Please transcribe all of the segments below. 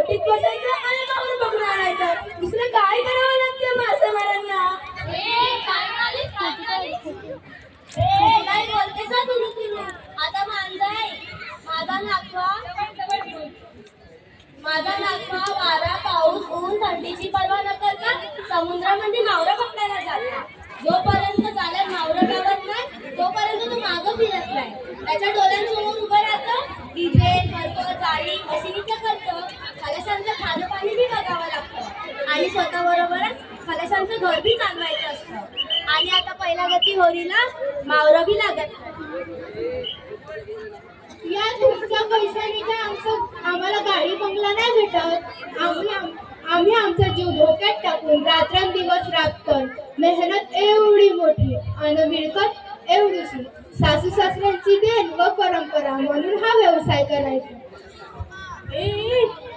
बोटीत बसायचं आणि माऊर पकडून आणायचं. दुसरं काय करावं लागतं मासेमारांना? काय बोलतेस ना तुम्ही? आता मांजर माझा नागवा वारा पाऊस ऊन थंडीची पर्वा न करता समुद्रामध्ये मावरा पकडायला जातो. जोपर्यंत जाळ्यात मावरा गावत नाही तोपर्यंत तो मागं फिरत नाही. त्याच्या डोळ्यांसमोर उभं राहतं डिझेल करतो, जाळी मशिनीचं करतो. खलाशांचं खाणं पाणी बी बघावं लागतं आणि स्वतःबरोबरच खलाशांचं घर बी चालवायचं असतं. आणि आता पहिल्या गती होरीला मावरा बी लागत नाही. या तुमच्या पैशाने काय आम्हाला गाडी बंगला नाही भेटत. आम्ही आमचा जीव धोक्यात टाकून रात्रंदिवस राबतोय. मेहनत एवढी मोठी आणि मिळकत एवढीशी. सासू सासऱ्यांची देण व परंपरा म्हणून हा व्यवसाय करायचा.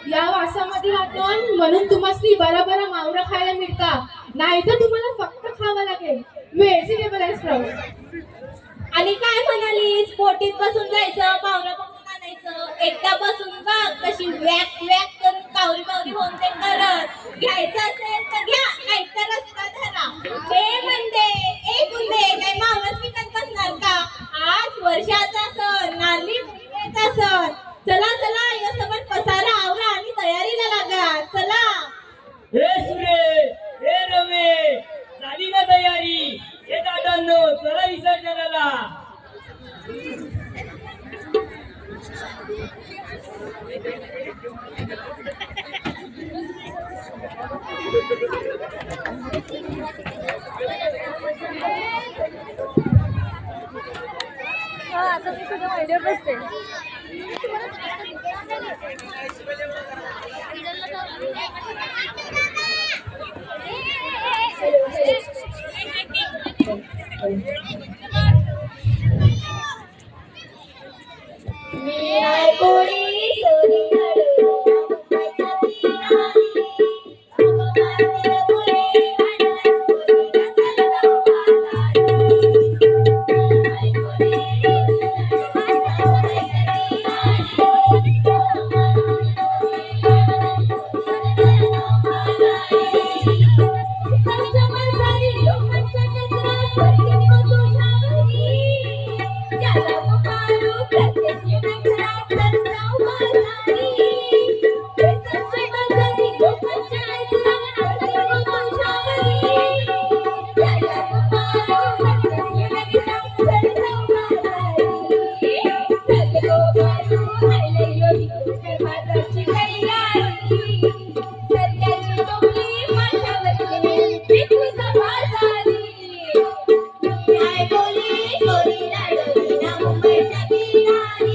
या वासामध्ये राहतो म्हणून तुम्हाला बरा बरा मावरा खायला मिळता, नाही तर तुम्हाला फक्त खावं लागेल. वेळची आणि काय म्हणालीस? बोटीत बसून जायचं, मावरा पकडून आणायचं. एकटा बसून बघ कशी वॅक वॅक करून कावरी कावरी होऊन ते करत. घ्यायचं असेल तर घ्या, नाही तर रस्ता धरा. काय मावराच विकत बसणार का? आज वर्षाचा सण, नारळी पौर्णिमेचा सण. चला चला या सोबत पसारा आवरा आणि तयारीला लागा. चला. हे सुरे, हे रमे, झाली ना तयारी? हे दादांनो, चला विसर्जनाला. आता मी तुझ्या व्हिडिओ बसते. मी आहे कोळी सोनी मुंबईच्या किनारी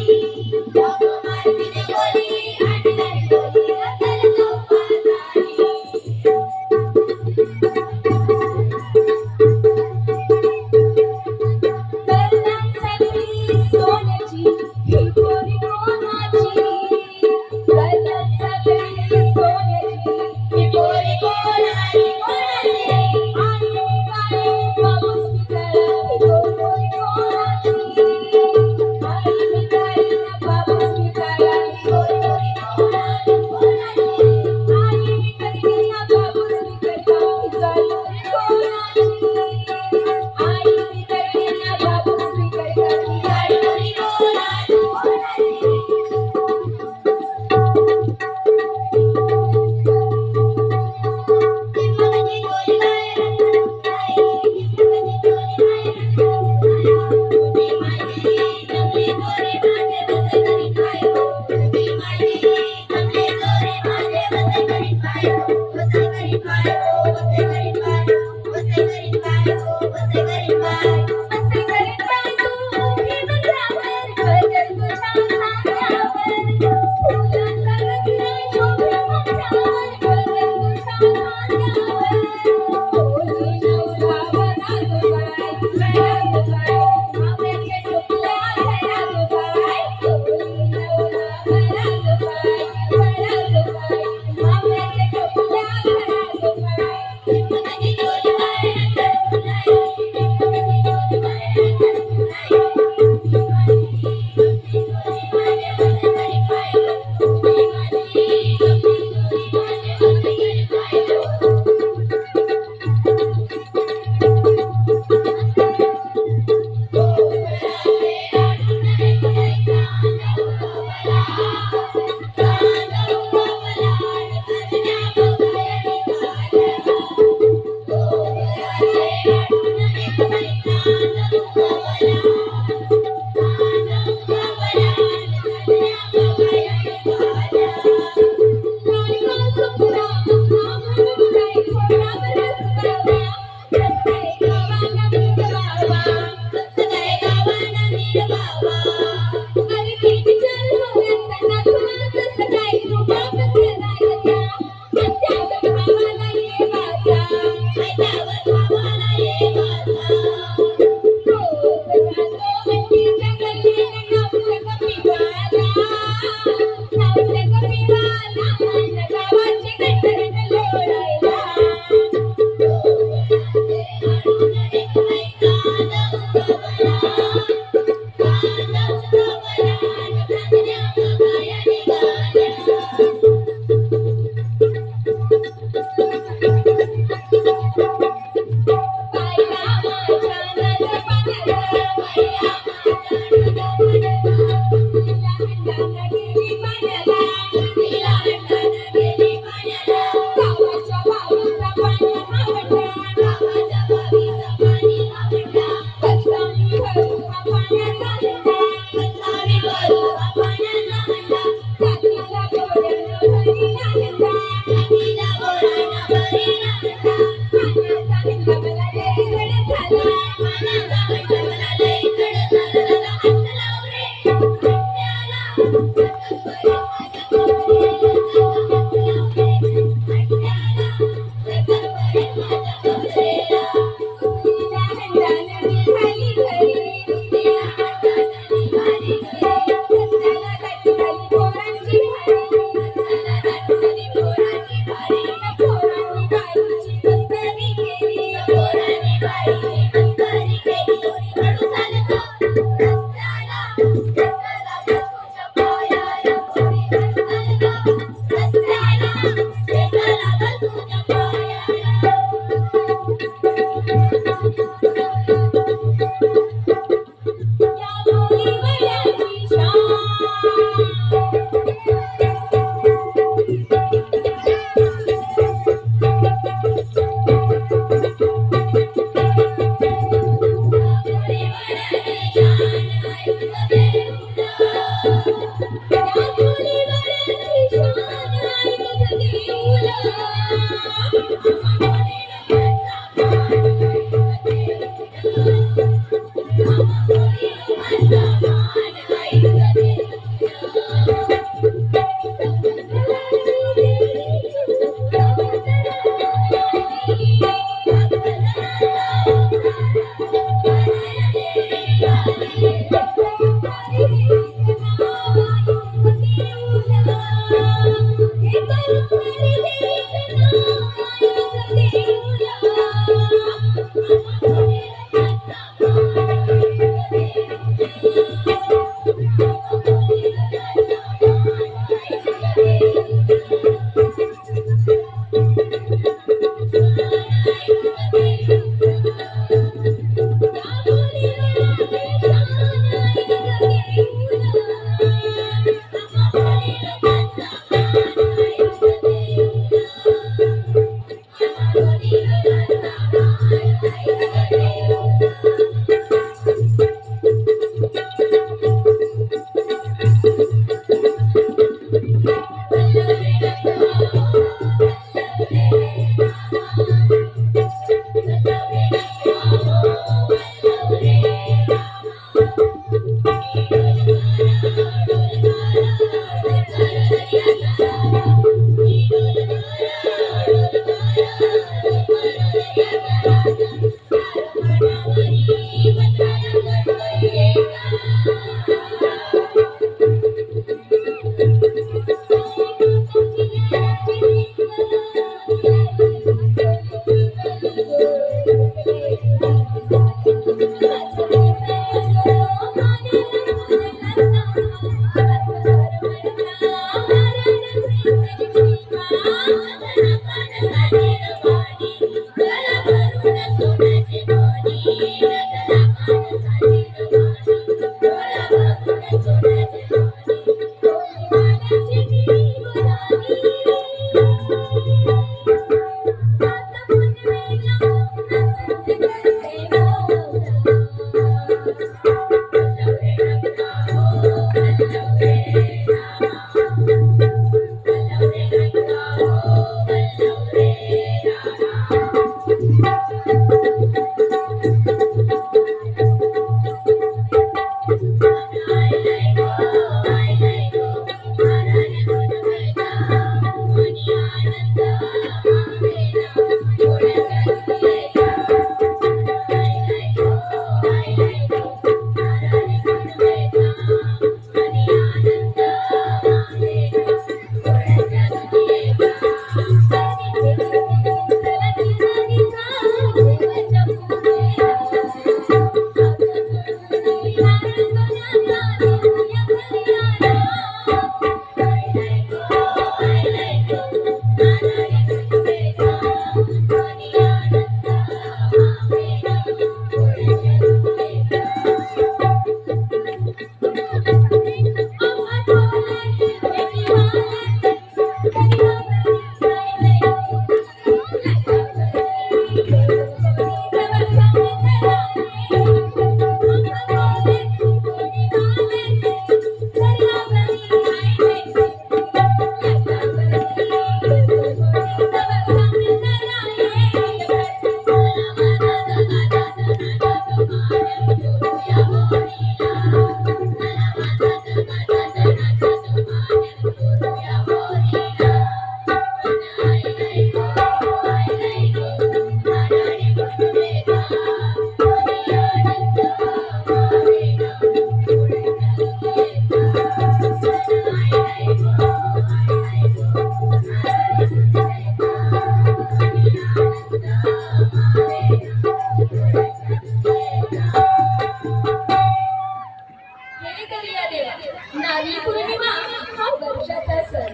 हे करूया देवा. नारळी पौर्णिमा हा वर्षाचा सण.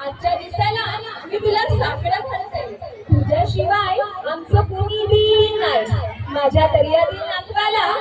आजच्या दिवसाला मी तुला साकडं घालते. तुझ्याशिवाय आमचं कुणी बी नाही. माझ्या दर्यातील नातवाला